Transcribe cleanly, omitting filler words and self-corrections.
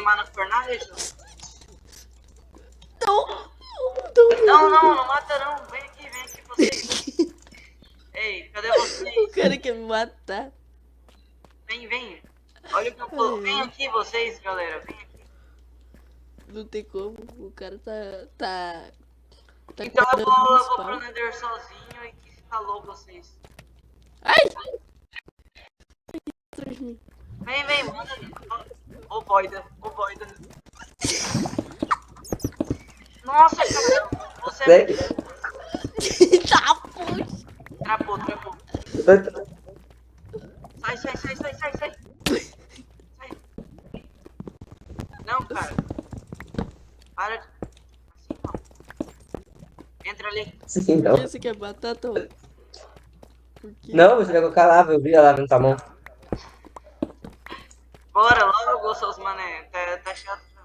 queimar na fornalha, João? Não. Não mata não. Vem aqui vocês. Ei, cadê vocês? O cara quer me matar. Vem. Olha o que eu coloquei. Vem aqui vocês, galera. Vem aqui. Não tem como. O cara tá Então eu cuidando do vou pro spawn. Nether sozinho e que escalou vocês. Ai! Atrás de mim. Vem, manda. Ô Voida. Nossa, cara, você é Sério? Tá, poxa. trapou. Sai. Não, cara. Para de... Assim não. Entra ali. Sim, não. Esse quer batata, ô? Por quê? Não, você vai colocar lava, eu vi a lava na tua mão. Bora logo, seus mané. Tá chato.